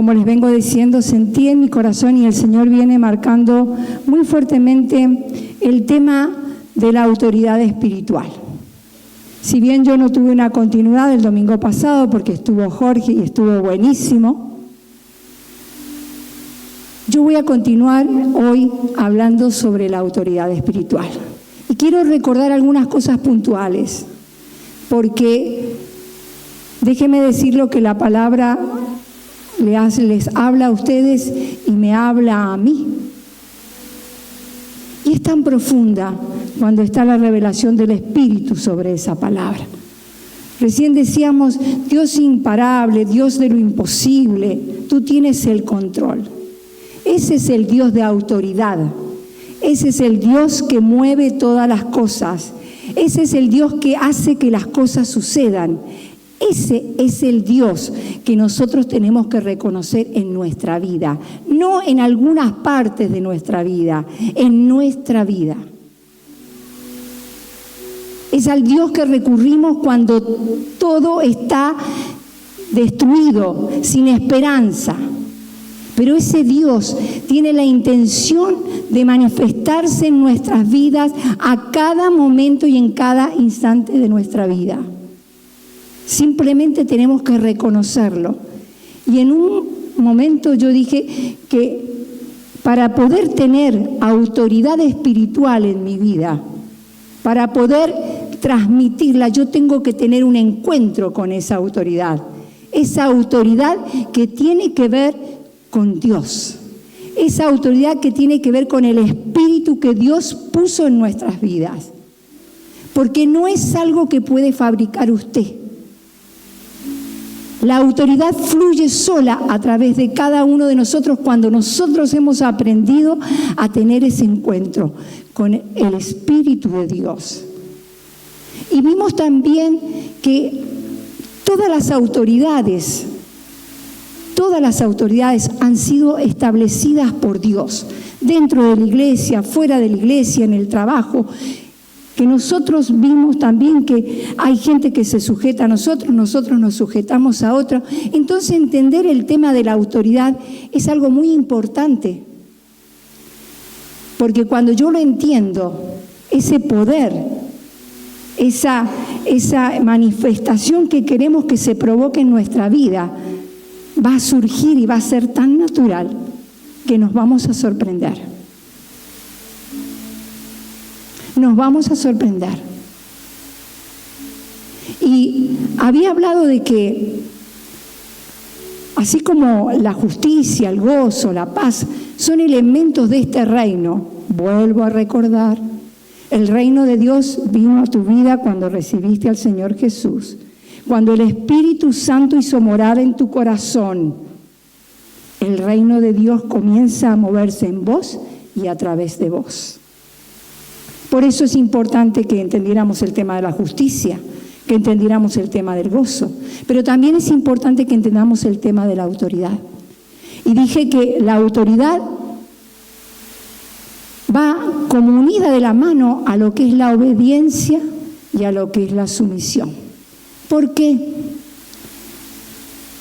como les vengo diciendo, sentí en mi corazón y el Señor viene marcando muy fuertemente el tema de la autoridad espiritual. Si bien yo no tuve una continuidad el domingo pasado porque estuvo Jorge y estuvo buenísimo, yo voy a continuar hoy hablando sobre la autoridad espiritual. Y quiero recordar algunas cosas puntuales, porque déjeme decir lo que la palabra les habla a ustedes y me habla a mí. Y es tan profunda cuando está la revelación del Espíritu sobre esa palabra. Recién decíamos, Dios imparable, Dios de lo imposible, tú tienes el control. Ese es el Dios de autoridad. Ese es el Dios que mueve todas las cosas. Ese es el Dios que hace que las cosas sucedan. Ese es el Dios que nosotros tenemos que reconocer en nuestra vida. No en algunas partes de nuestra vida, en nuestra vida. Es al Dios que recurrimos cuando todo está destruido, sin esperanza. Pero ese Dios tiene la intención de manifestarse en nuestras vidas a cada momento y en cada instante de nuestra vida. Simplemente tenemos que reconocerlo. Y en un momento yo dije que para poder tener autoridad espiritual en mi vida, para poder transmitirla, yo tengo que tener un encuentro con esa autoridad. Esa autoridad que tiene que ver con Dios. Esa autoridad que tiene que ver con el Espíritu que Dios puso en nuestras vidas. Porque no es algo que puede fabricar usted. La autoridad fluye sola a través de cada uno de nosotros cuando nosotros hemos aprendido a tener ese encuentro con el Espíritu de Dios. Y vimos también que todas las autoridades han sido establecidas por Dios, dentro de la iglesia, fuera de la iglesia, en el trabajo, que nosotros vimos también que hay gente que se sujeta a nosotros nos sujetamos a otros. Entonces entender el tema de la autoridad es algo muy importante, porque cuando yo lo entiendo, ese poder, esa manifestación que queremos que se provoque en nuestra vida, va a surgir y va a ser tan natural que nos vamos a sorprender. Nos vamos a sorprender. Y había hablado de que, así como la justicia, el gozo, la paz, son elementos de este reino, vuelvo a recordar, el reino de Dios vino a tu vida cuando recibiste al Señor Jesús. Cuando el Espíritu Santo hizo morada en tu corazón, el reino de Dios comienza a moverse en vos y a través de vos. Por eso es importante que entendiéramos el tema de la justicia, que entendiéramos el tema del gozo, pero también es importante que entendamos el tema de la autoridad. Y dije que la autoridad va como unida de la mano a lo que es la obediencia y a lo que es la sumisión. ¿Por qué?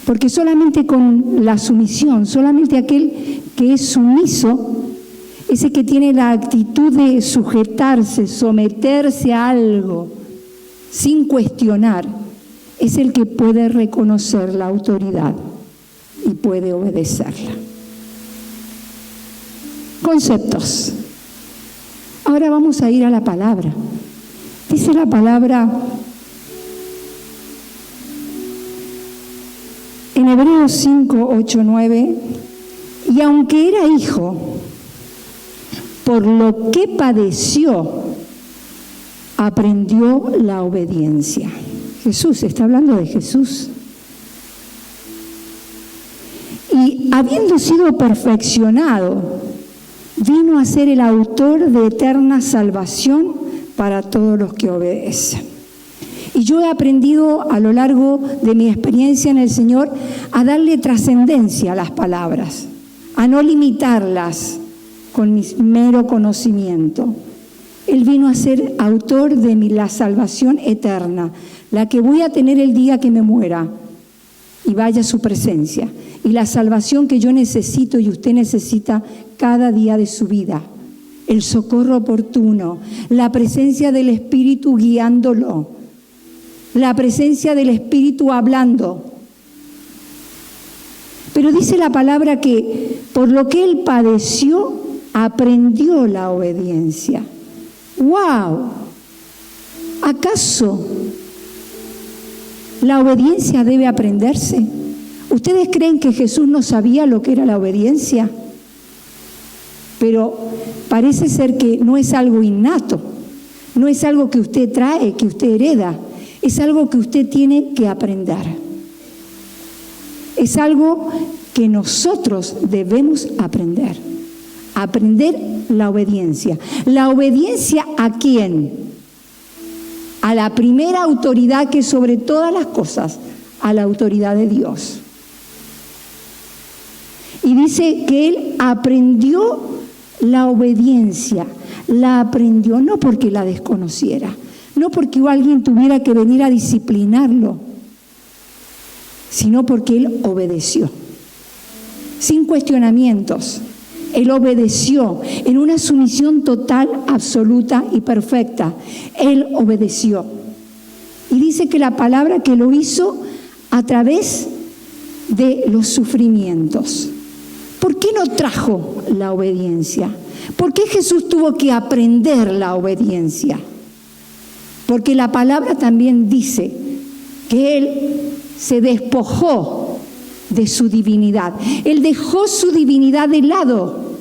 Porque solamente con la sumisión, solamente aquel que es sumiso, ese que tiene la actitud de sujetarse, someterse a algo sin cuestionar, es el que puede reconocer la autoridad y puede obedecerla. Conceptos. Ahora vamos a ir a la palabra. Dice la palabra en Hebreos 5, 8, 9, y aunque era hijo, por lo que padeció, aprendió la obediencia. Jesús, está hablando de Jesús. Y habiendo sido perfeccionado, vino a ser el autor de eterna salvación para todos los que obedecen. Y yo he aprendido a lo largo de mi experiencia en el Señor a darle trascendencia a las palabras, a no limitarlas con mi mero conocimiento. Él vino a ser autor de la salvación eterna, la que voy a tener el día que me muera. y vaya a su presencia. Y la salvación que yo necesito y usted necesita cada día de su vida. El socorro oportuno, la presencia del Espíritu guiándolo, la presencia del Espíritu hablando. Pero dice la palabra que por lo que él padeció, aprendió la obediencia. ¡Wow! ¿Acaso la obediencia debe aprenderse? ¿Ustedes creen que Jesús no sabía lo que era la obediencia? Pero parece ser que no es algo innato, no es algo que usted trae, que usted hereda, es algo que usted tiene que aprender. Es algo que nosotros debemos aprender. Aprender la obediencia. ¿La obediencia a quién? A la primera autoridad que es sobre todas las cosas, a la autoridad de Dios. Y dice que él aprendió la obediencia, la aprendió no porque la desconociera, no porque alguien tuviera que venir a disciplinarlo, sino porque él obedeció, sin cuestionamientos. Él obedeció en una sumisión total, absoluta y perfecta. Él obedeció. Y dice que la palabra que lo hizo a través de los sufrimientos. ¿Por qué no trajo la obediencia? ¿Por qué Jesús tuvo que aprender la obediencia? Porque la palabra también dice que Él se despojó de su divinidad. Él dejó su divinidad de lado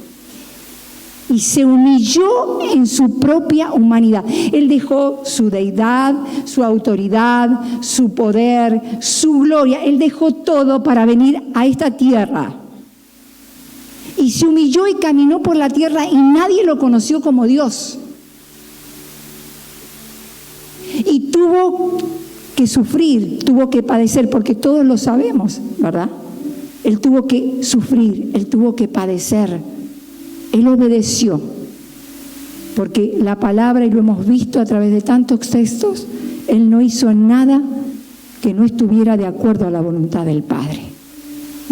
y se humilló en su propia humanidad. Él dejó su deidad, su autoridad, su poder, su gloria. Él dejó todo para venir a esta tierra. Y se humilló y caminó por la tierra y nadie lo conoció como Dios. Y tuvo que sufrir, tuvo que padecer, porque todos lo sabemos, ¿verdad? Él tuvo que sufrir, él tuvo que padecer. Él obedeció, porque la palabra, y lo hemos visto a través de tantos textos, él no hizo nada que no estuviera de acuerdo a la voluntad del Padre.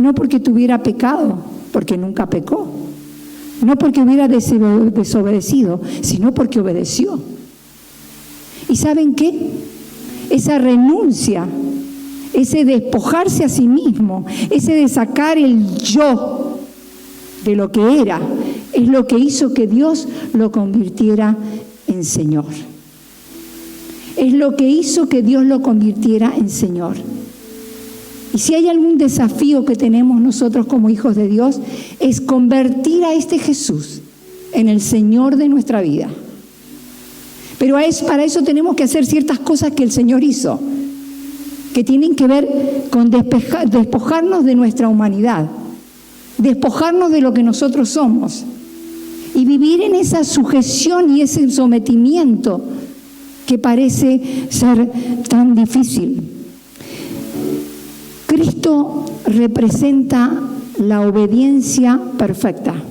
No porque tuviera pecado, porque nunca pecó. No porque hubiera desobedecido, sino porque obedeció. ¿Y saben qué? Esa renuncia, ese despojarse a sí mismo, ese de sacar el yo de lo que era, es lo que hizo que Dios lo convirtiera en Señor. Es lo que hizo que Dios lo convirtiera en Señor. Y si hay algún desafío que tenemos nosotros como hijos de Dios, es convertir a este Jesús en el Señor de nuestra vida. Pero para eso tenemos que hacer ciertas cosas que el Señor hizo, que tienen que ver con despojarnos de nuestra humanidad, despojarnos de lo que nosotros somos y vivir en esa sujeción y ese sometimiento que parece ser tan difícil. Cristo representa la obediencia perfecta.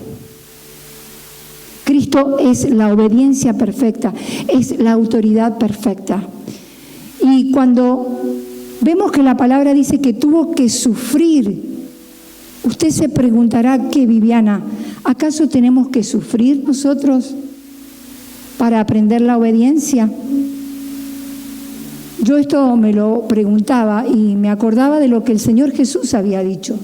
Cristo es la obediencia perfecta, es la autoridad perfecta. Y cuando vemos que la palabra dice que tuvo que sufrir, usted se preguntará, ¿qué, Viviana? ¿Acaso tenemos que sufrir nosotros para aprender la obediencia? Yo esto me lo preguntaba y me acordaba de lo que el Señor Jesús había dicho,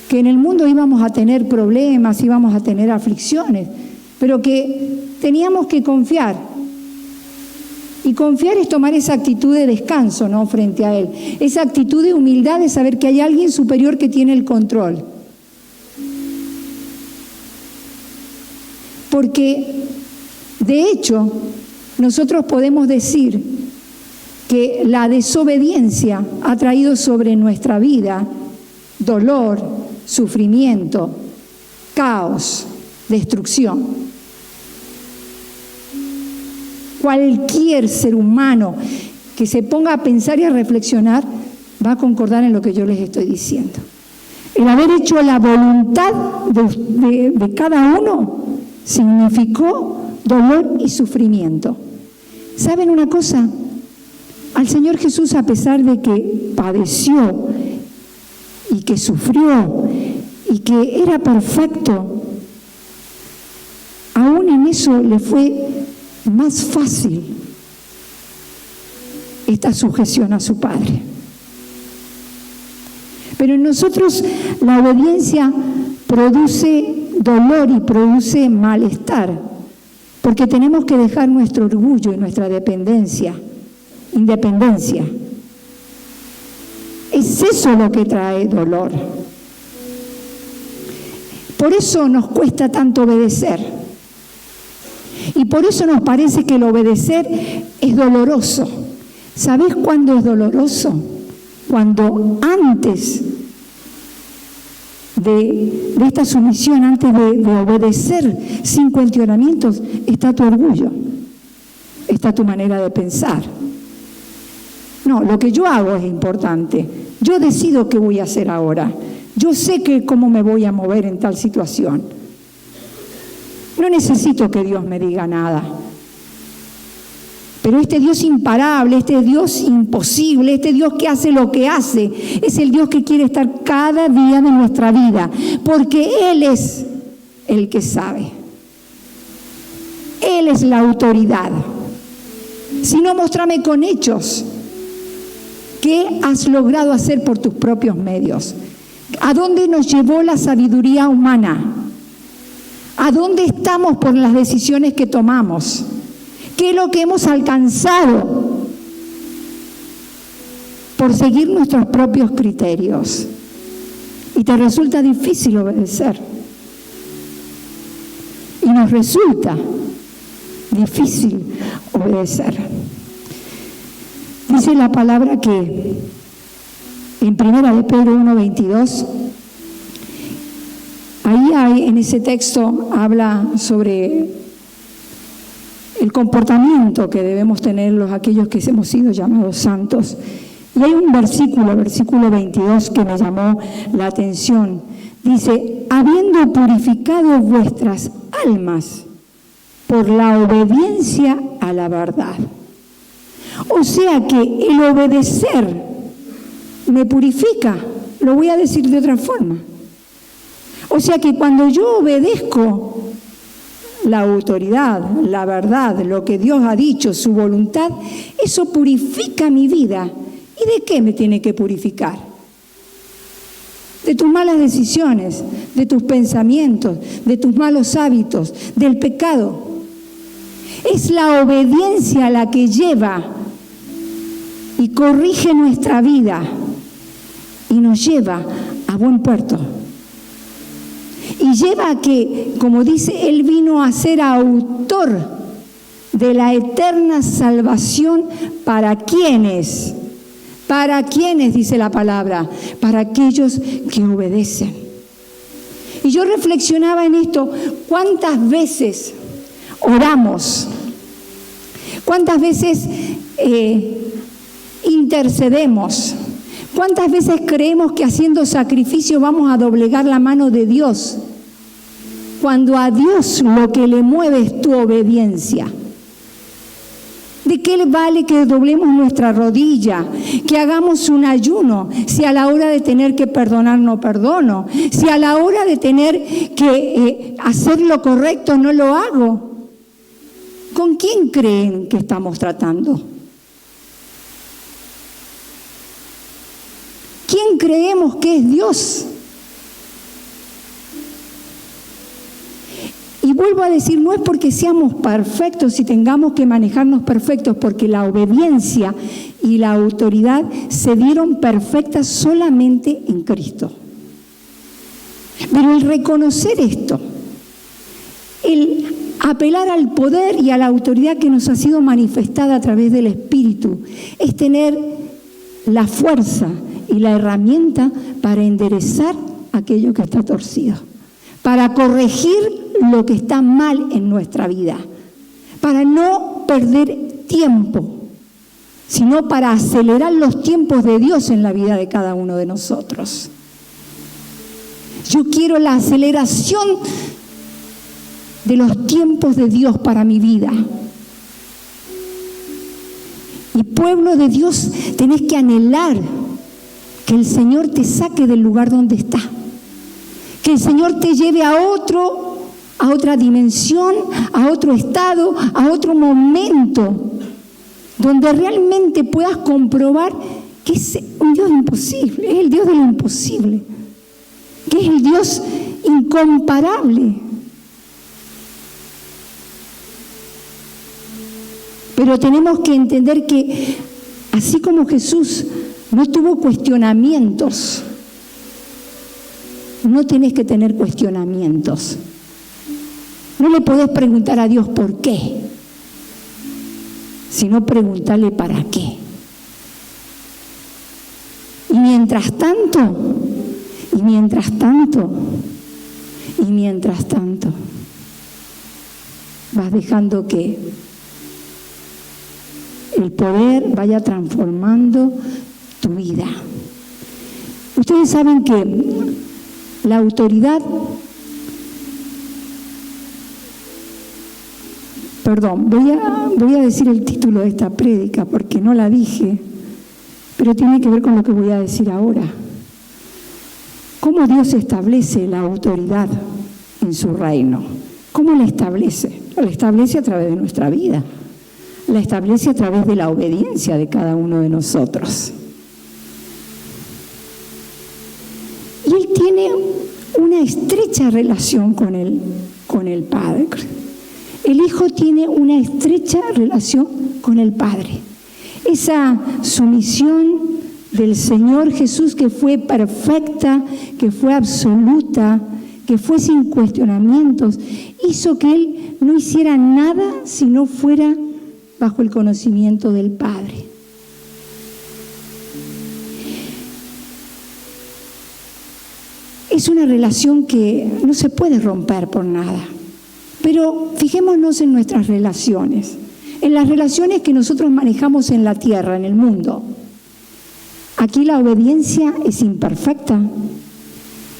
que en el mundo íbamos a tener problemas, íbamos a tener aflicciones, pero que teníamos que confiar. Y confiar es tomar esa actitud de descanso, ¿no?, frente a Él. Esa actitud de humildad de saber que hay alguien superior que tiene el control. Porque, de hecho, nosotros podemos decir que la desobediencia ha traído sobre nuestra vida dolor, sufrimiento, caos, destrucción. Cualquier ser humano que se ponga a pensar y a reflexionar va a concordar en lo que yo les estoy diciendo. El haber hecho la voluntad de cada uno significó dolor y sufrimiento. ¿Saben una cosa? Al Señor Jesús, a pesar de que padeció que sufrió y que era perfecto, aún en eso le fue más fácil esta sujeción a su Padre. Pero en nosotros la obediencia produce dolor y produce malestar, porque tenemos que dejar nuestro orgullo y nuestra independencia. Es eso lo que trae dolor. Por eso nos cuesta tanto obedecer. Y por eso nos parece que el obedecer es doloroso. ¿Sabés cuándo es doloroso? Cuando antes de esta sumisión, antes de obedecer sin cuestionamientos, está tu orgullo, está tu manera de pensar. No, lo que yo hago es importante. Yo decido qué voy a hacer ahora. Yo sé cómo me voy a mover en tal situación. No necesito que Dios me diga nada. Pero este Dios imparable, este Dios imposible, este Dios que hace lo que hace, es el Dios que quiere estar cada día de nuestra vida, porque Él es el que sabe. Él es la autoridad. Si no, mostrame con hechos qué has logrado hacer por tus propios medios. ¿A dónde nos llevó la sabiduría humana? ¿A dónde estamos por las decisiones que tomamos? ¿Qué es lo que hemos alcanzado por seguir nuestros propios criterios? Y te resulta difícil obedecer. Y nos resulta difícil obedecer. Dice la palabra que en 1 de Pedro 1:22, ahí en ese texto habla sobre el comportamiento que debemos tener aquellos que hemos sido llamados santos. Y hay un versículo 22, que me llamó la atención. Dice: habiendo purificado vuestras almas por la obediencia a la verdad. O sea que el obedecer me purifica, lo voy a decir de otra forma. O sea que cuando yo obedezco la autoridad, la verdad, lo que Dios ha dicho, su voluntad, eso purifica mi vida. ¿Y de qué me tiene que purificar? De tus malas decisiones, de tus pensamientos, de tus malos hábitos, del pecado. Es la obediencia la que lleva y corrige nuestra vida y nos lleva a buen puerto. Y lleva a que, como dice, Él vino a ser autor de la eterna salvación. ¿Para quiénes? ¿Para quiénes? Dice la palabra. Para aquellos que obedecen. Y yo reflexionaba en esto. ¿Cuántas veces oramos? ¿Cuántas veces intercedemos? ¿Cuántas veces creemos que haciendo sacrificio vamos a doblegar la mano de Dios? Cuando a Dios lo que le mueve es tu obediencia. ¿De qué le vale que doblemos nuestra rodilla, que hagamos un ayuno, si a la hora de tener que perdonar no perdono, si a la hora de tener que hacer lo correcto no lo hago? ¿Con quién creen que estamos tratando? ¿Quién creemos que es Dios? Y vuelvo a decir, no es porque seamos perfectos y tengamos que manejarnos perfectos, porque la obediencia y la autoridad se dieron perfectas solamente en Cristo. Pero el reconocer esto, el apelar al poder y a la autoridad que nos ha sido manifestada a través del Espíritu, es tener la fuerza y la herramienta para enderezar aquello que está torcido, para corregir lo que está mal en nuestra vida, para no perder tiempo, sino para acelerar los tiempos de Dios en la vida de cada uno de nosotros. Yo quiero la aceleración de los tiempos de Dios para mi vida. Y pueblo de Dios, tenés que anhelar que el Señor te saque del lugar donde está, que el Señor te lleve a otra dimensión, a otro estado, a otro momento, donde realmente puedas comprobar que es un Dios imposible, es el Dios de lo imposible, que es el Dios incomparable. Pero tenemos que entender que así como Jesús no tuvo cuestionamientos, no tenés que tener cuestionamientos. No le podés preguntar a Dios por qué, sino preguntarle para qué. Y mientras tanto, vas dejando que el poder vaya transformando tu vida. Ustedes saben que la autoridad, voy a decir el título de esta prédica porque no la dije, pero tiene que ver con lo que voy a decir ahora. ¿Cómo Dios establece la autoridad en su reino? ¿Cómo la establece? La establece a través de nuestra vida. La establece a través de la obediencia de cada uno de nosotros. Y Él tiene una estrecha relación con el Padre. El Hijo tiene una estrecha relación con el Padre. Esa sumisión del Señor Jesús, que fue perfecta, que fue absoluta, que fue sin cuestionamientos, hizo que Él no hiciera nada si no fuera bajo el conocimiento del Padre. Es una relación que no se puede romper por nada. Pero fijémonos en nuestras relaciones, en las relaciones que nosotros manejamos en la tierra, en el mundo. Aquí la obediencia es imperfecta.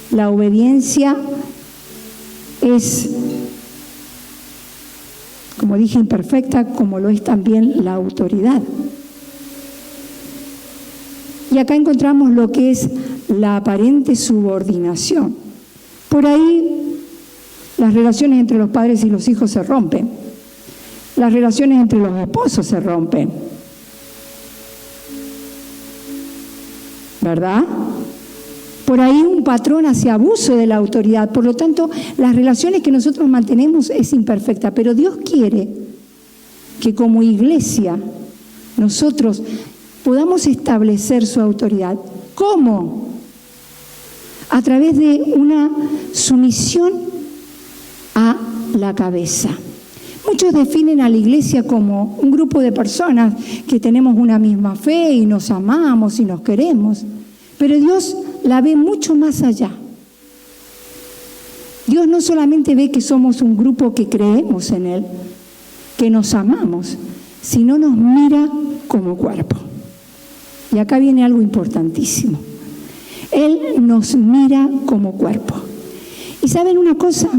La obediencia es, como dije, imperfecta, como lo es también la autoridad. Y acá encontramos lo que es la aparente subordinación. Por ahí las relaciones entre los padres y los hijos se rompen. Las relaciones entre los esposos se rompen. ¿Verdad? Por ahí un patrón hace abuso de la autoridad. Por lo tanto, las relaciones que nosotros mantenemos es imperfecta. Pero Dios quiere que como iglesia nosotros podamos establecer su autoridad. ¿Cómo? A través de una sumisión a la cabeza. Muchos definen a la iglesia como un grupo de personas que tenemos una misma fe y nos amamos y nos queremos, pero Dios la ve mucho más allá. Dios no solamente ve que somos un grupo que creemos en Él, que nos amamos, sino nos mira como cuerpo. Y acá viene algo importantísimo. Él nos mira como cuerpo. ¿Y saben una cosa?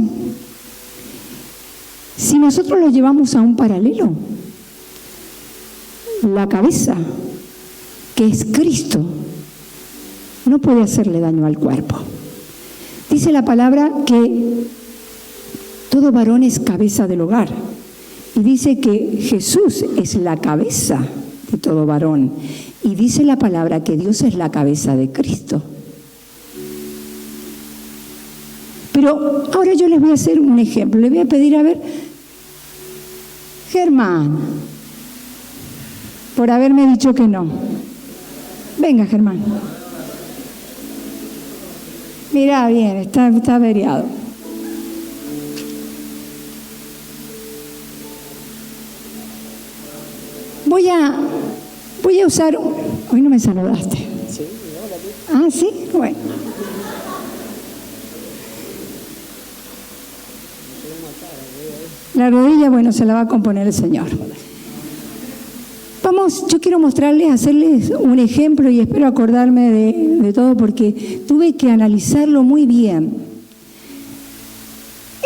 Si nosotros lo llevamos a un paralelo, la cabeza, que es Cristo, no puede hacerle daño al cuerpo. Dice la palabra que todo varón es cabeza del hogar. Y dice que Jesús es la cabeza de todo varón. Y dice la palabra que Dios es la cabeza de Cristo. Pero ahora yo les voy a hacer un ejemplo. Les voy a pedir, a ver, Germán, por haberme dicho que no. Venga, Germán. Mirá bien, está averiado. Voy a usar... Hoy no me saludaste. Sí, ah, ¿sí? Bueno. La rodilla, bueno, se la va a componer el Señor. Vamos, yo quiero mostrarles, hacerles un ejemplo y espero acordarme de todo porque tuve que analizarlo muy bien.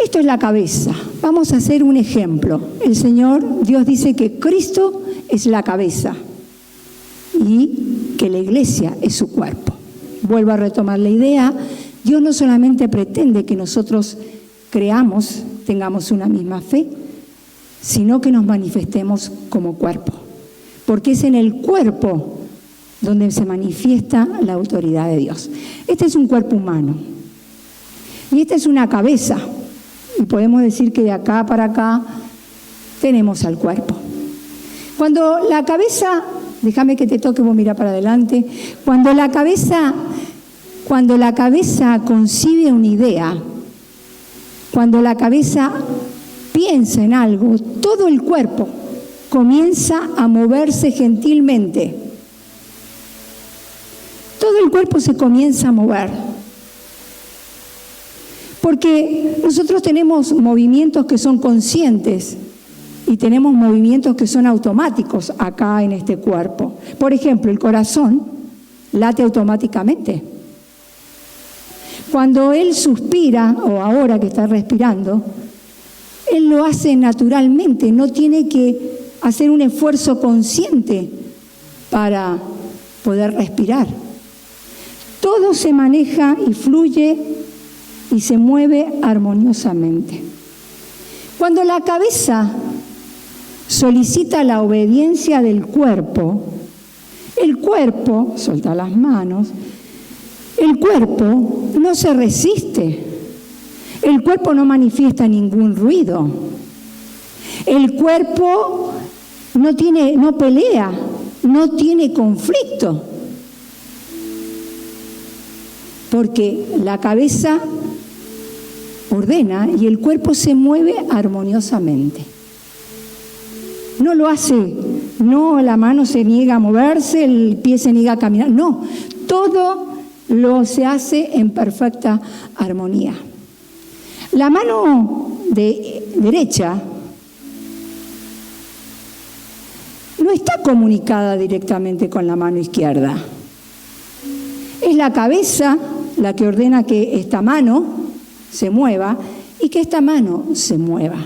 Esto es la cabeza. Vamos a hacer un ejemplo. El Señor, Dios dice que Cristo es la cabeza y que la iglesia es su cuerpo. Vuelvo a retomar la idea. Dios no solamente pretende que nosotros creamos, tengamos una misma fe, sino que nos manifestemos como cuerpo. Porque es en el cuerpo donde se manifiesta la autoridad de Dios. Este es un cuerpo humano. Y esta es una cabeza. Y podemos decir que de acá para acá tenemos al cuerpo. Cuando la cabeza, déjame que te toque, vos mira para adelante, cuando la cabeza concibe una idea, cuando la cabeza piensa en algo, todo el cuerpo comienza a moverse gentilmente. Todo el cuerpo se comienza a mover. Porque nosotros tenemos movimientos que son conscientes y tenemos movimientos que son automáticos acá en este cuerpo. Por ejemplo, el corazón late automáticamente. Cuando él suspira, o ahora que está respirando, él lo hace naturalmente, no tiene que hacer un esfuerzo consciente para poder respirar. Todo se maneja y fluye y se mueve armoniosamente. Cuando la cabeza solicita la obediencia del cuerpo, el cuerpo, solta las manos, el cuerpo no se resiste, el cuerpo no manifiesta ningún ruido, el cuerpo no pelea, no tiene conflicto, porque la cabeza ordena y el cuerpo se mueve armoniosamente. No lo hace, no, la mano se niega a moverse, el pie se niega a caminar, no, todo se hace en perfecta armonía. La mano derecha no está comunicada directamente con la mano izquierda. Es la cabeza la que ordena que esta mano se mueva y que esta mano se mueva.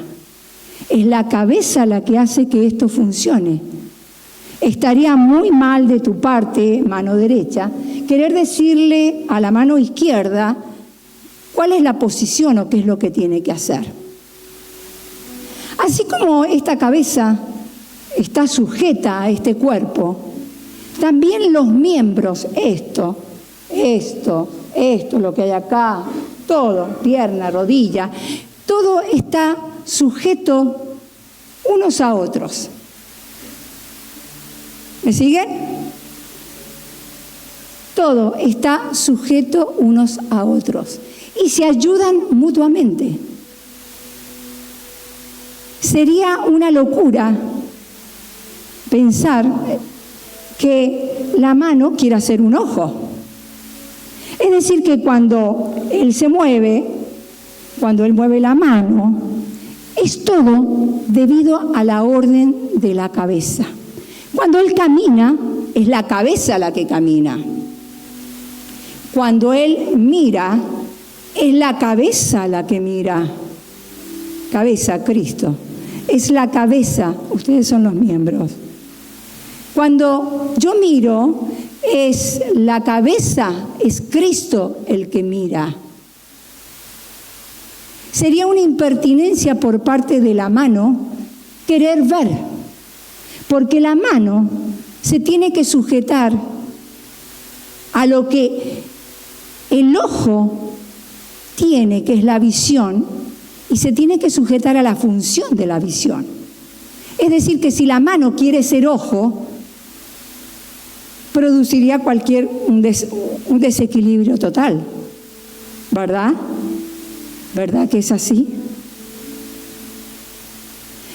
Es la cabeza la que hace que esto funcione. Estaría muy mal de tu parte, mano derecha, querer decirle a la mano izquierda cuál es la posición o qué es lo que tiene que hacer. Así como esta cabeza está sujeta a este cuerpo, también los miembros, esto, lo que hay acá, todo, pierna, rodilla, todo está sujeto unos a otros. ¿Me siguen? Todo está sujeto unos a otros y se ayudan mutuamente. Sería una locura pensar que la mano quiera ser un ojo. Es decir, que cuando él se mueve, cuando él mueve la mano, es todo debido a la orden de la cabeza. Cuando él camina, es la cabeza la que camina. Cuando él mira, es la cabeza la que mira. Cabeza, Cristo. Es la cabeza, ustedes son los miembros. Cuando yo miro, es la cabeza, es Cristo el que mira. Sería una impertinencia por parte de la mano querer ver, porque la mano se tiene que sujetar a lo que el ojo tiene, que es la visión, y se tiene que sujetar a la función de la visión. Es decir, que si la mano quiere ser ojo, produciría un desequilibrio total, ¿verdad? ¿Verdad que es así?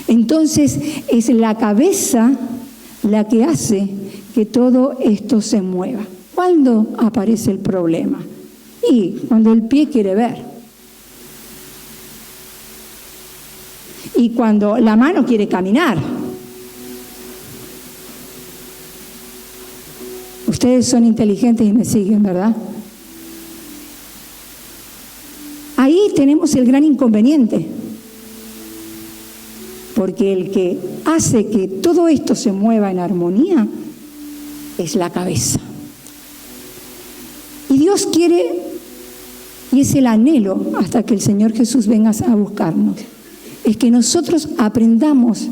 Entonces es la cabeza la que hace que todo esto se mueva. ¿Cuándo aparece el problema? Y cuando el pie quiere ver. Y cuando la mano quiere caminar. Ustedes son inteligentes y me siguen, ¿verdad? Ahí tenemos el gran inconveniente. Porque el que hace que todo esto se mueva en armonía es la cabeza. Y Dios quiere, y es el anhelo hasta que el Señor Jesús venga a buscarnos, es que nosotros aprendamos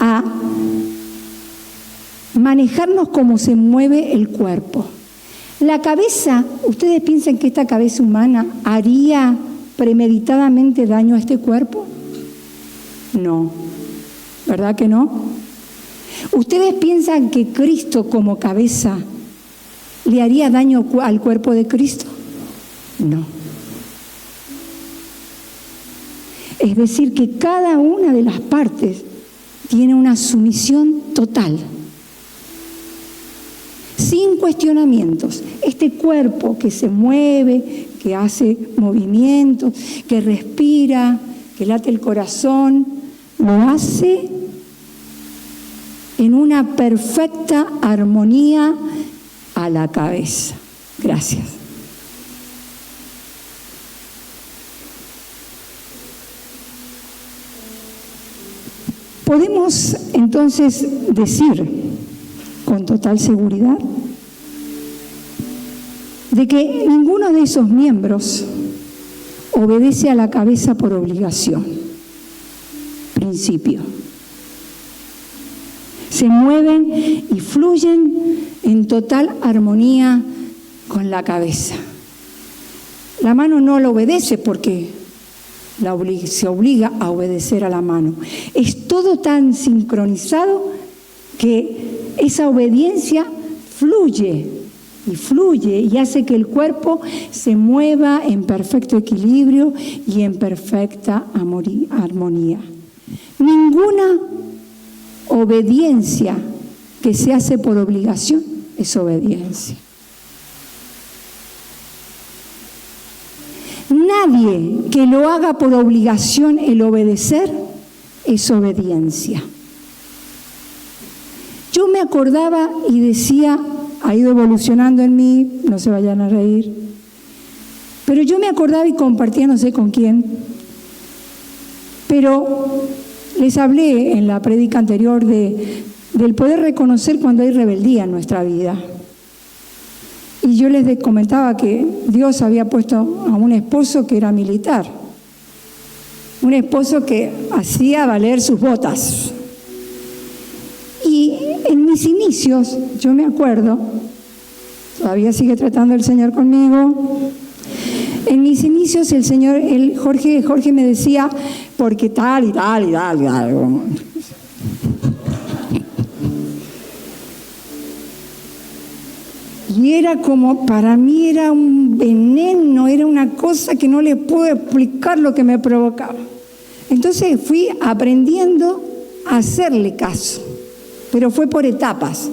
a manejarnos como se mueve el cuerpo. La cabeza, ¿ustedes piensan que esta cabeza humana haría premeditadamente daño a este cuerpo? No, ¿verdad que no? ¿Ustedes piensan que Cristo como cabeza le haría daño al cuerpo de Cristo? No. Es decir, que cada una de las partes tiene una sumisión total, sin cuestionamientos. Este cuerpo que se mueve, que hace movimientos, que respira, que late el corazón, lo hace en una perfecta armonía a la cabeza. Gracias. Podemos entonces decir con total seguridad de que ninguno de esos miembros obedece a la cabeza por obligación. Principio. Se mueven y fluyen en total armonía con la cabeza. La mano no lo obedece porque se obliga a obedecer a la mano. Es todo tan sincronizado que esa obediencia fluye y hace que el cuerpo se mueva en perfecto equilibrio y en perfecta armonía. Ninguna obediencia que se hace por obligación es obediencia. Nadie que lo haga por obligación el obedecer es obediencia. Yo me acordaba y decía, ha ido evolucionando en mí, no se vayan a reír, pero yo me acordaba y compartía no sé con quién, pero les hablé en la prédica anterior del poder reconocer cuando hay rebeldía en nuestra vida. Y yo les comentaba que Dios había puesto a un esposo que era militar, un esposo que hacía valer sus botas. Y en mis inicios, yo me acuerdo, todavía sigue tratando el Señor conmigo, en mis inicios Jorge me decía, porque tal y tal y tal y tal. Y era como, para mí era un veneno, era una cosa que no le puedo explicar lo que me provocaba. Entonces fui aprendiendo a hacerle caso, pero fue por etapas.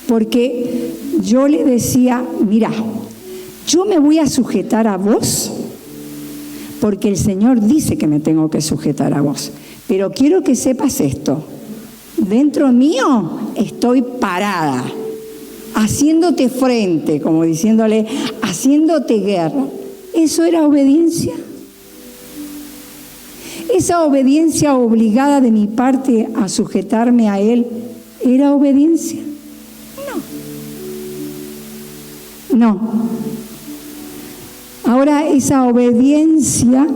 Porque yo le decía, mira, yo me voy a sujetar a vos, porque el Señor dice que me tengo que sujetar a vos. Pero quiero que sepas esto, dentro mío estoy parada, haciéndote frente, como diciéndole, haciéndote guerra. ¿Eso era obediencia? ¿Esa obediencia obligada de mi parte a sujetarme a Él era obediencia? No. Ahora esa obediencia,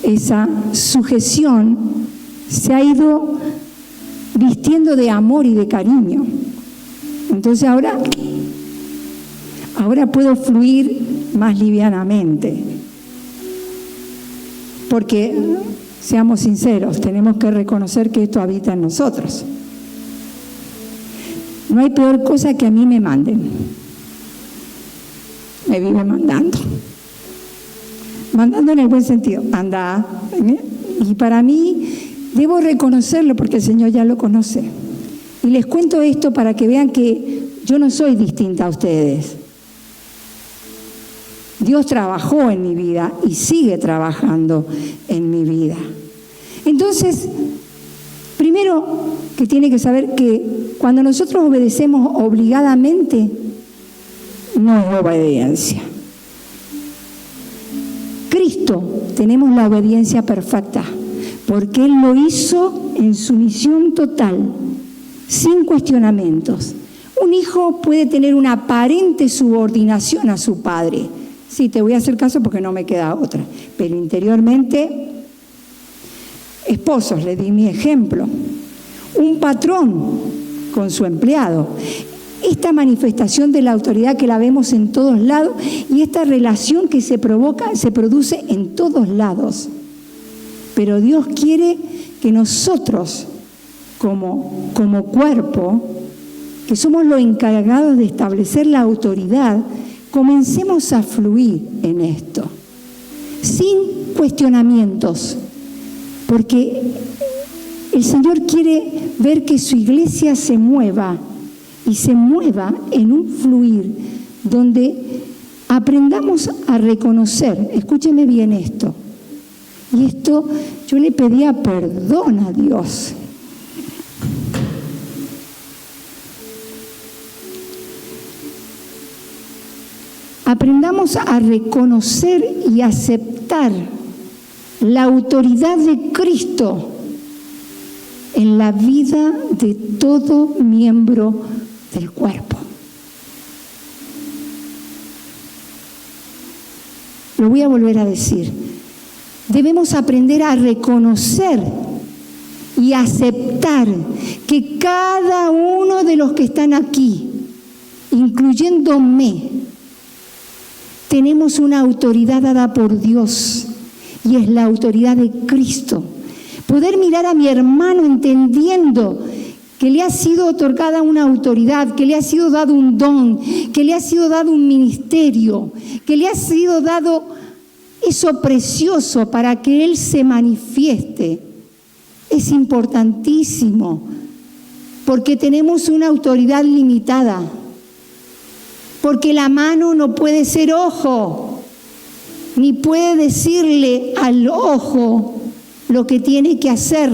esa sujeción, se ha ido vistiendo de amor y de cariño. Entonces ahora puedo fluir más livianamente. Porque, seamos sinceros, tenemos que reconocer que esto habita en nosotros. No hay peor cosa que a mí me manden. Me vive mandando. Mandando en el buen sentido. Anda. Y para mí, debo reconocerlo porque el Señor ya lo conoce. Y les cuento esto para que vean que yo no soy distinta a ustedes. Dios trabajó en mi vida y sigue trabajando en mi vida. Entonces, primero que tiene que saber que cuando nosotros obedecemos obligadamente, no es obediencia. Cristo, tenemos la obediencia perfecta, porque Él lo hizo en sumisión total, sin cuestionamientos. Un hijo puede tener una aparente subordinación a su padre. Sí, te voy a hacer caso porque no me queda otra. Pero interiormente, esposos, le di mi ejemplo. Un patrón con su empleado. Esta manifestación de la autoridad que la vemos en todos lados y esta relación que se produce en todos lados. Pero Dios quiere que nosotros, como cuerpo, que somos los encargados de establecer la autoridad, comencemos a fluir en esto, sin cuestionamientos, porque el Señor quiere ver que su iglesia se mueva y se mueva en un fluir donde aprendamos a reconocer, escúcheme bien esto, y esto yo le pedía perdón a Dios. Aprendamos a reconocer y aceptar la autoridad de Cristo en la vida de todo miembro del cuerpo. Lo voy a volver a decir. Debemos aprender a reconocer y aceptar que cada uno de los que están aquí, incluyéndome, tenemos una autoridad dada por Dios y es la autoridad de Cristo. Poder mirar a mi hermano entendiendo que le ha sido otorgada una autoridad, que le ha sido dado un don, que le ha sido dado un ministerio, que le ha sido dado eso precioso para que Él se manifieste. Es importantísimo porque tenemos una autoridad limitada. Porque la mano no puede ser ojo, ni puede decirle al ojo lo que tiene que hacer.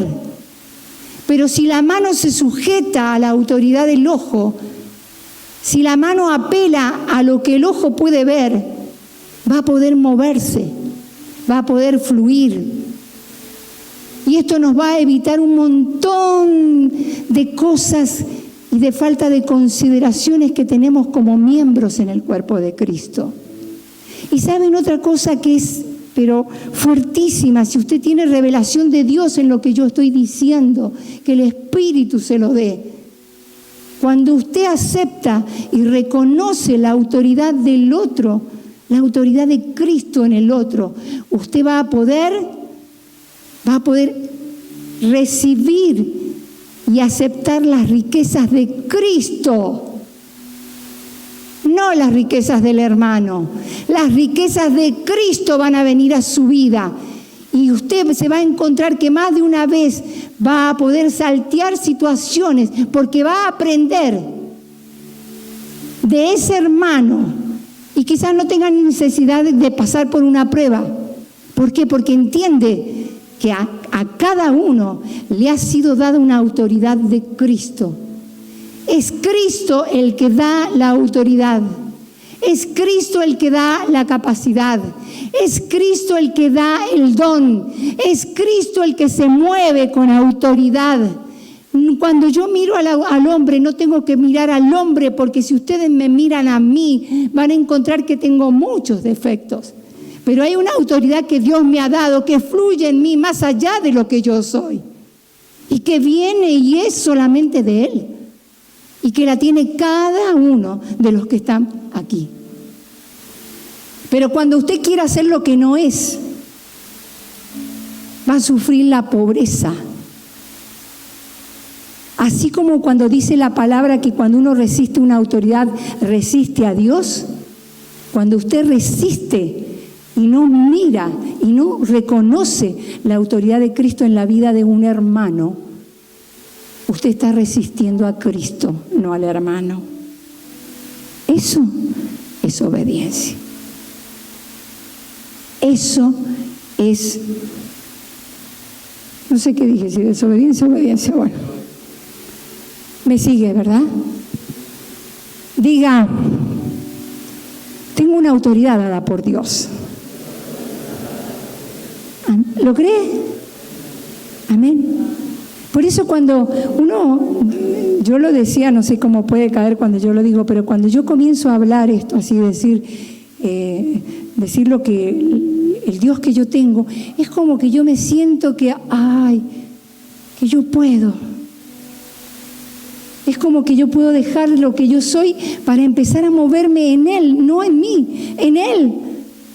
Pero si la mano se sujeta a la autoridad del ojo, si la mano apela a lo que el ojo puede ver, va a poder moverse, va a poder fluir. Y esto nos va a evitar un montón de cosas y de falta de consideraciones que tenemos como miembros en el cuerpo de Cristo. Y saben otra cosa que es, pero fuertísima, si usted tiene revelación de Dios en lo que yo estoy diciendo, que el Espíritu se lo dé. Cuando usted acepta y reconoce la autoridad del otro, la autoridad de Cristo en el otro, usted va a poder recibir y aceptar las riquezas de Cristo, no las riquezas del hermano. Las riquezas de Cristo van a venir a su vida y usted se va a encontrar que más de una vez va a poder saltear situaciones porque va a aprender de ese hermano y quizás no tenga necesidad de pasar por una prueba. ¿Por qué? Porque entiende que a cada uno le ha sido dada una autoridad de Cristo. Es Cristo el que da la autoridad. Es Cristo el que da la capacidad. Es Cristo el que da el don. Es Cristo el que se mueve con autoridad. Cuando yo miro al hombre, no tengo que mirar al hombre, porque si ustedes me miran a mí, van a encontrar que tengo muchos defectos. Pero hay una autoridad que Dios me ha dado que fluye en mí más allá de lo que yo soy. Y que viene y es solamente de Él. Y que la tiene cada uno de los que están aquí. Pero cuando usted quiera hacer lo que no es, va a sufrir la pobreza. Así como cuando dice la palabra que cuando uno resiste una autoridad, resiste a Dios. Cuando usted resiste y no mira y no reconoce la autoridad de Cristo en la vida de un hermano, usted está resistiendo a Cristo, no al hermano. Eso es obediencia. Eso es, no sé qué dije, si desobediencia o obediencia, bueno. Me sigue, ¿verdad? Diga, tengo una autoridad dada por Dios. ¿Lo cree? Amén. Por eso cuando yo lo decía, no sé cómo puede caer cuando yo lo digo, pero cuando yo comienzo a hablar esto, así decir lo que el Dios que yo tengo, es como que yo me siento que yo puedo. Es como que yo puedo dejar lo que yo soy para empezar a moverme en Él, no en mí, en Él.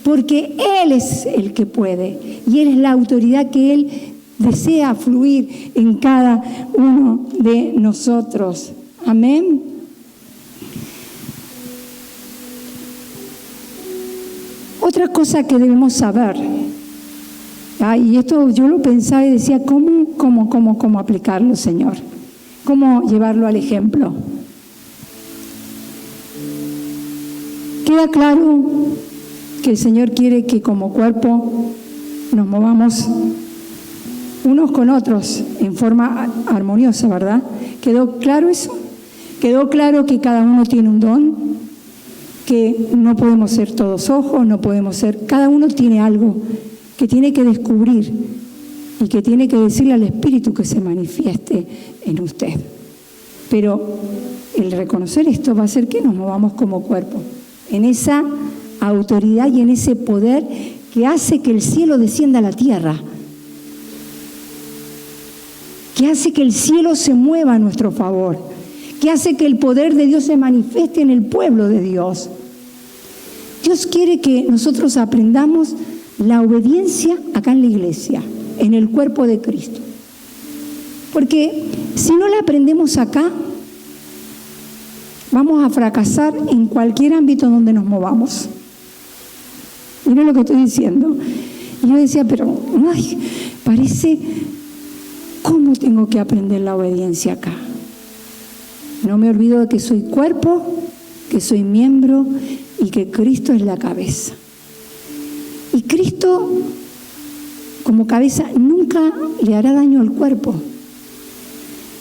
Porque Él es el que puede y Él es la autoridad que Él desea fluir en cada uno de nosotros. Amén. Otra cosa que debemos saber, y esto yo lo pensaba y decía, ¿cómo aplicarlo, Señor? ¿Cómo llevarlo al ejemplo? Queda claro que el Señor quiere que como cuerpo nos movamos unos con otros en forma armoniosa, ¿verdad? ¿Quedó claro eso? ¿Quedó claro que cada uno tiene un don? Que no podemos ser todos ojos, no podemos ser... Cada uno tiene algo que tiene que descubrir y que tiene que decirle al Espíritu que se manifieste en usted. Pero el reconocer esto va a hacer que nos movamos como cuerpo, en esa autoridad y en ese poder que hace que el cielo descienda a la tierra, que hace que el cielo se mueva a nuestro favor, que hace que el poder de Dios se manifieste en el pueblo de Dios. Dios quiere que nosotros aprendamos la obediencia acá en la iglesia, en el cuerpo de Cristo. Porque si no la aprendemos acá, vamos a fracasar en cualquier ámbito donde nos movamos. Miren lo que estoy diciendo. Y yo decía, pero parece, ¿cómo tengo que aprender la obediencia acá? No me olvido de que soy cuerpo, que soy miembro y que Cristo es la cabeza. Y Cristo, como cabeza, nunca le hará daño al cuerpo.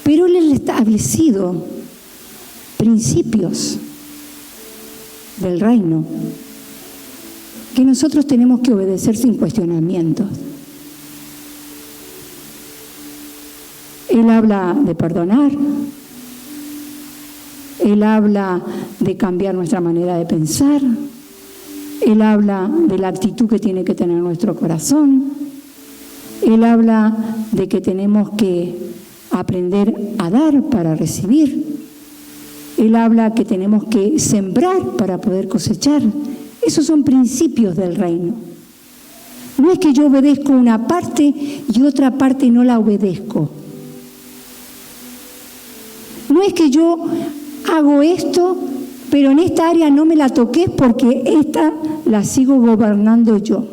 Pero Él ha establecido principios del reino que nosotros tenemos que obedecer sin cuestionamientos. Él habla de perdonar, Él habla de cambiar nuestra manera de pensar, Él habla de la actitud que tiene que tener nuestro corazón, Él habla de que tenemos que aprender a dar para recibir, Él habla que tenemos que sembrar para poder cosechar. Esos son principios del reino. No es que yo obedezco una parte y otra parte no la obedezco. No es que yo hago esto, pero en esta área no me la toqué porque esta la sigo gobernando yo.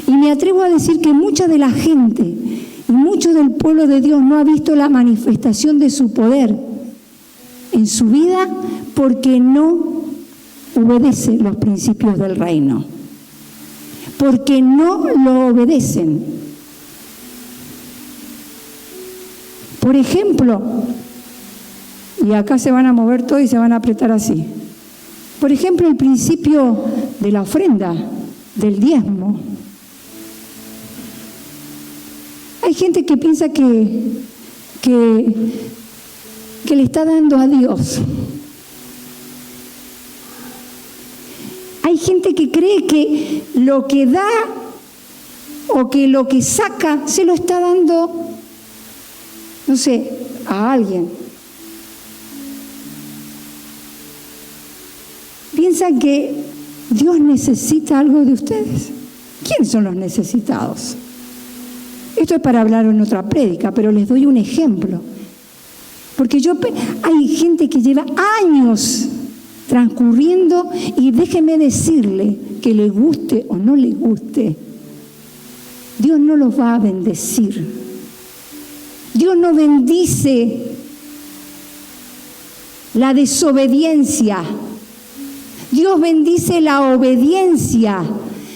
Y me atrevo a decir que mucha de la gente y mucho del pueblo de Dios no ha visto la manifestación de su poder en su vida porque no obedece los principios del reino, porque no lo obedecen. Por ejemplo, y acá se van a mover todos y se van a apretar así. Por ejemplo, el principio de la ofrenda, del diezmo. Hay gente que piensa que le está dando a Dios. Hay gente que cree que lo que da o que lo que saca se lo está dando, no sé, a alguien. Piensan que Dios necesita algo de ustedes. ¿Quiénes son los necesitados? Esto es para hablar en otra prédica, pero les doy un ejemplo. Porque hay gente que lleva años transcurriendo y déjeme decirle que le guste o no le guste, Dios no los va a bendecir. Dios no bendice la desobediencia. Dios bendice la obediencia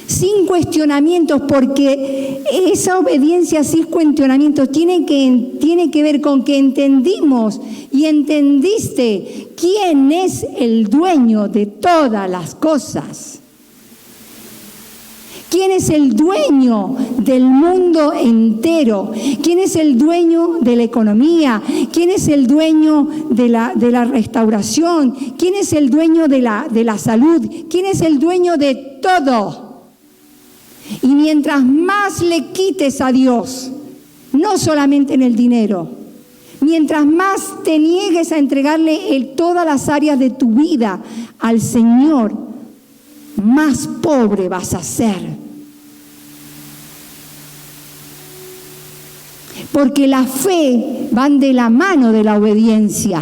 sin cuestionamientos, porque esa obediencia sin cuestionamientos tiene que ver con que entendimos y entendiste quién es el dueño de todas las cosas. ¿Quién es el dueño del mundo entero. ¿Quién es el dueño de la economía? ¿Quién es el dueño de la restauración? ¿Quién es el dueño de la salud? ¿Quién es el dueño de todo? Y mientras más le quites a Dios, no solamente en el dinero, mientras más te niegues a entregarle todas las áreas de tu vida al Señor, más pobre vas a ser. Porque la fe van de la mano de la obediencia.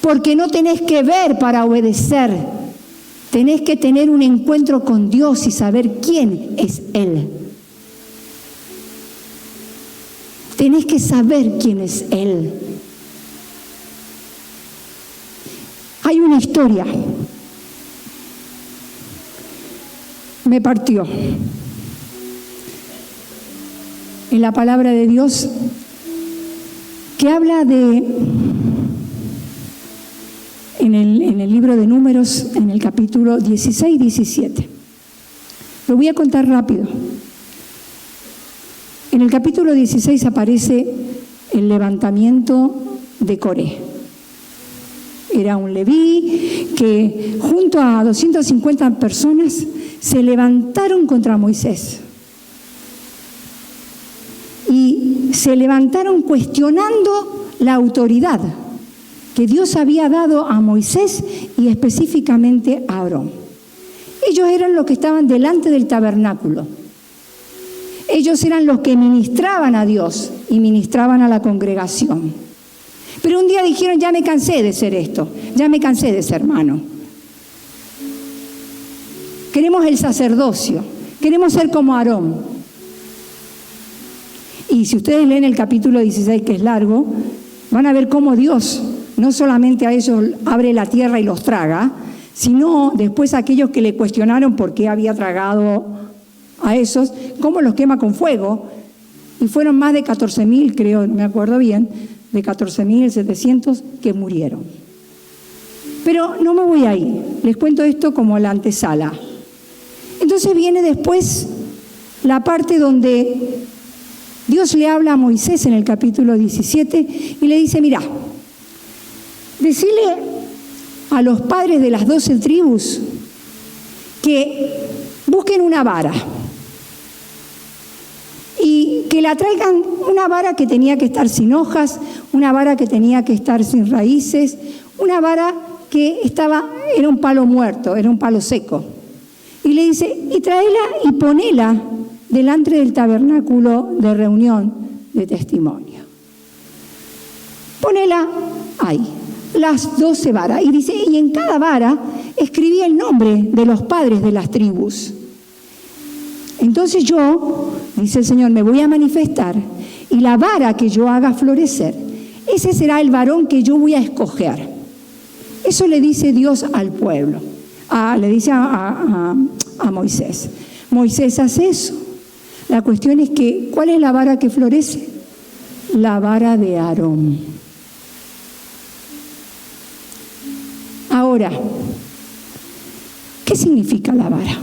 Porque no tenés que ver para obedecer. Tenés que tener un encuentro con Dios y saber quién es Él. Tenés que saber quién es Él. Hay una historia. Me partió. En la palabra de Dios, que habla en el libro de Números, en el capítulo 16 y 17. Lo voy a contar rápido. En el capítulo 16 aparece el levantamiento de Coré. Era un leví que junto a 250 personas se levantaron contra Moisés. Y se levantaron cuestionando la autoridad que Dios había dado a Moisés y específicamente a Aarón. Ellos eran los que estaban delante del tabernáculo. Ellos eran los que ministraban a Dios y ministraban a la congregación. Pero un día dijeron, ya me cansé de ser esto, ya me cansé de ser hermano. Queremos el sacerdocio, queremos ser como Aarón. Y si ustedes leen el capítulo 16, que es largo, van a ver cómo Dios no solamente a ellos abre la tierra y los traga, sino después a aquellos que le cuestionaron por qué había tragado a esos, cómo los quema con fuego. Y fueron más de 14.000, creo, me acuerdo bien, de 14.700 que murieron. Pero no me voy ahí, les cuento esto como la antesala. Entonces viene después la parte donde Dios le habla a Moisés en el capítulo 17 y le dice, mira, decile a los padres de las 12 tribus que busquen una vara y que la traigan, una vara que tenía que estar sin hojas, una vara que tenía que estar sin raíces, una vara que era un palo muerto, era un palo seco. Y le dice, y tráela y ponela delante del tabernáculo de reunión de testimonio. Ponela ahí, las 12 varas. Y dice, y en cada vara escribía el nombre de los padres de las tribus. Entonces yo, dice el Señor, me voy a manifestar y la vara que yo haga florecer, ese será el varón que yo voy a escoger. Eso le dice Dios al pueblo, le dice a Moisés. Moisés hace eso. La cuestión es que, ¿cuál es la vara que florece? La vara de Aarón. Ahora, ¿qué significa la vara?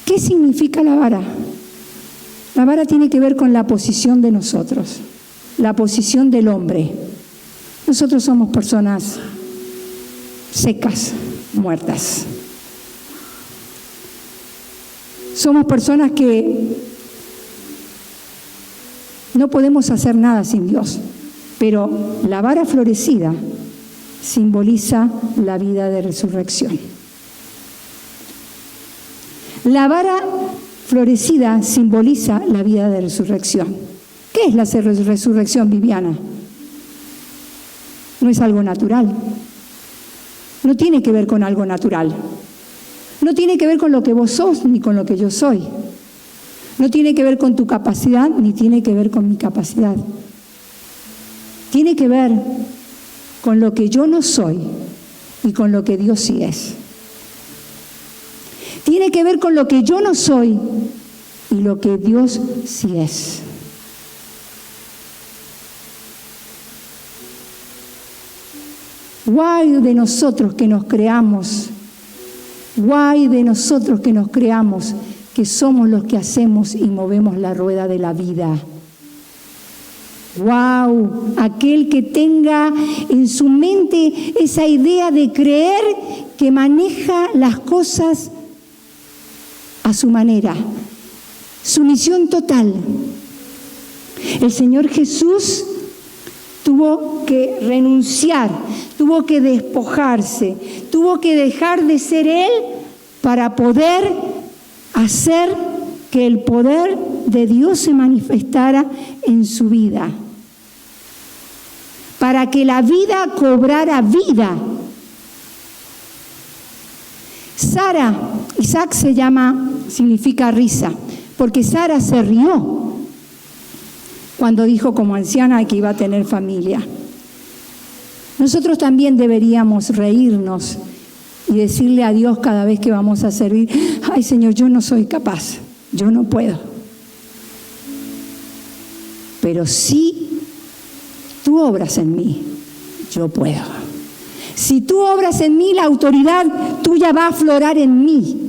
¿Qué significa la vara? La vara tiene que ver con la posición de nosotros, la posición del hombre. Nosotros somos personas secas, muertas. Somos personas que no podemos hacer nada sin Dios, pero la vara florecida simboliza la vida de resurrección. La vara florecida simboliza la vida de resurrección. ¿Qué es la resurrección, Viviana? No es algo natural. No tiene que ver con algo natural. No tiene que ver con lo que vos sos ni con lo que yo soy. No tiene que ver con tu capacidad ni tiene que ver con mi capacidad. Tiene que ver con lo que yo no soy y con lo que Dios sí es. Tiene que ver con lo que yo no soy y lo que Dios sí es. Guay de nosotros que nos creamos Guay de nosotros que nos creamos que somos los que hacemos y movemos la rueda de la vida. ¡Wow! Aquel que tenga en su mente esa idea de creer que maneja las cosas a su manera. Sumisión total. El Señor Jesús tuvo que renunciar, tuvo que despojarse, tuvo que dejar de ser Él para poder hacer que el poder de Dios se manifestara en su vida, para que la vida cobrara vida. Sara, Isaac significa risa, porque Sara se rió cuando dijo como anciana que iba a tener familia. Nosotros también deberíamos reírnos y decirle a Dios cada vez que vamos a servir: ay Señor, yo no soy capaz, yo no puedo. Pero si tú obras en mí, yo puedo. Si tú obras en mí, la autoridad tuya va a aflorar en mí.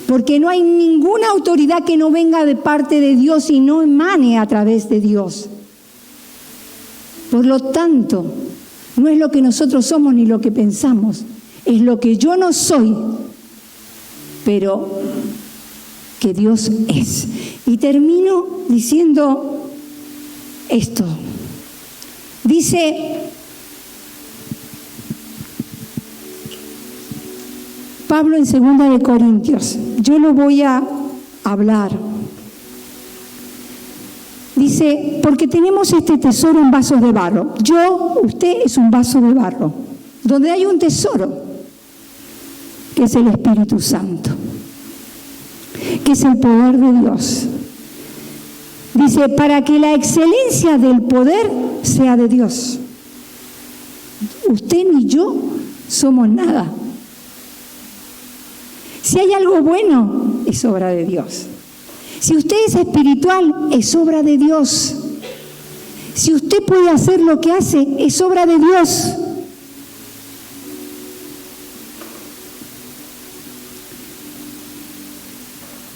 Porque no hay ninguna autoridad que no venga de parte de Dios y no emane a través de Dios. Por lo tanto, no es lo que nosotros somos ni lo que pensamos, es lo que yo no soy, pero que Dios es. Y termino diciendo esto. Dice Pablo en 2 de Corintios, yo lo voy a hablar. Dice, porque tenemos este tesoro en vasos de barro. Usted es un vaso de barro, donde hay un tesoro, que es el Espíritu Santo, que es el poder de Dios. Dice, para que la excelencia del poder sea de Dios. Usted ni yo somos nada. Si hay algo bueno, es obra de Dios. Si usted es espiritual, es obra de Dios. Si usted puede hacer lo que hace, es obra de Dios.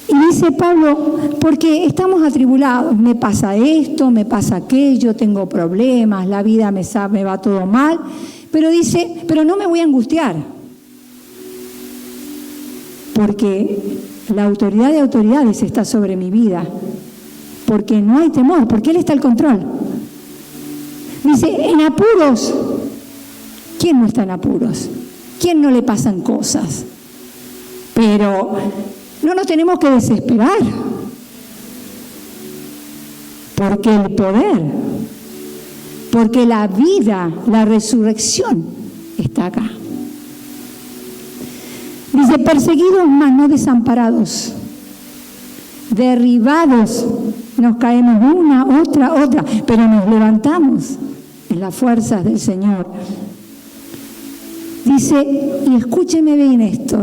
Y dice Pablo, porque estamos atribulados, me pasa esto, me pasa aquello, tengo problemas, la vida me va todo mal, pero dice, pero no me voy a angustiar. Porque la autoridad de autoridades está sobre mi vida, porque no hay temor, porque Él está al control. Dice, en apuros, ¿quién no está en apuros? ¿Quién no le pasan cosas? Pero no nos tenemos que desesperar, porque el poder, porque la vida, la resurrección está acá. Dice, perseguidos mas no desamparados, derribados, nos caemos una, otra, pero nos levantamos en las fuerzas del Señor. Dice, y escúcheme bien esto,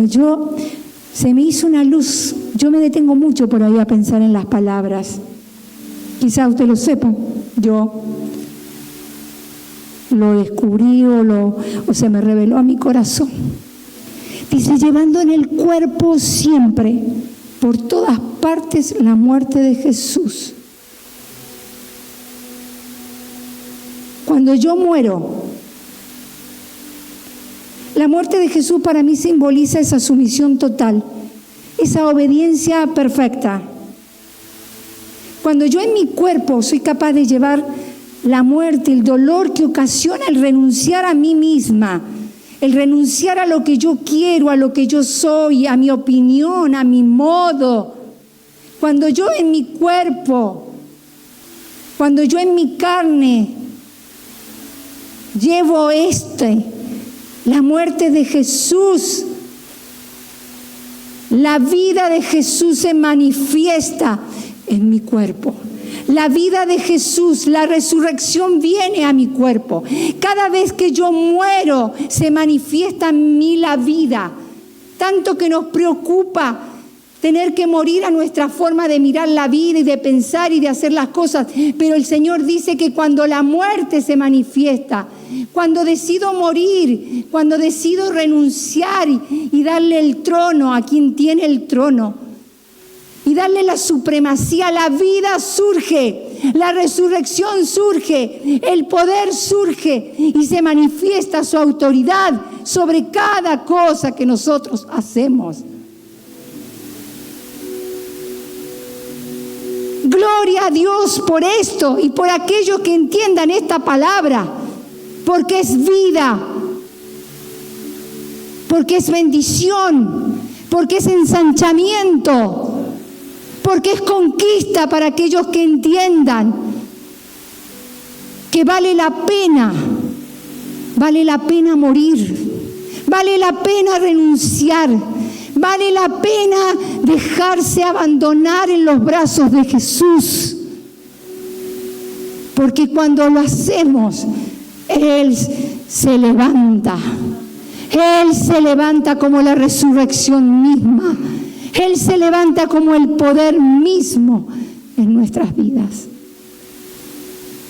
se me hizo una luz, yo me detengo mucho por ahí a pensar en las palabras, quizá usted lo sepa, yo lo descubrí o se me reveló a mi corazón. Dice, llevando en el cuerpo siempre, por todas partes, la muerte de Jesús. Cuando yo muero, la muerte de Jesús para mí simboliza esa sumisión total, esa obediencia perfecta. Cuando yo en mi cuerpo soy capaz de llevar la muerte, el dolor que ocasiona el renunciar a mí misma, el renunciar a lo que yo quiero, a lo que yo soy, a mi opinión, a mi modo. Cuando yo en mi cuerpo, cuando yo en mi carne llevo la muerte de Jesús, la vida de Jesús se manifiesta en mi cuerpo. La vida de Jesús, la resurrección viene a mi cuerpo. Cada vez que yo muero, se manifiesta en mí la vida. Tanto que nos preocupa tener que morir a nuestra forma de mirar la vida y de pensar y de hacer las cosas. Pero el Señor dice que cuando la muerte se manifiesta, cuando decido morir, cuando decido renunciar y darle el trono a quien tiene el trono, y darle la supremacía, la vida surge, la resurrección surge, el poder surge y se manifiesta su autoridad sobre cada cosa que nosotros hacemos. Gloria a Dios por esto y por aquellos que entiendan esta palabra, porque es vida, porque es bendición, porque es ensanchamiento, porque es conquista para aquellos que entiendan que vale la pena morir, vale la pena renunciar, vale la pena dejarse abandonar en los brazos de Jesús, porque cuando lo hacemos, Él se levanta. Él se levanta como la resurrección misma. Él se levanta como el poder mismo en nuestras vidas.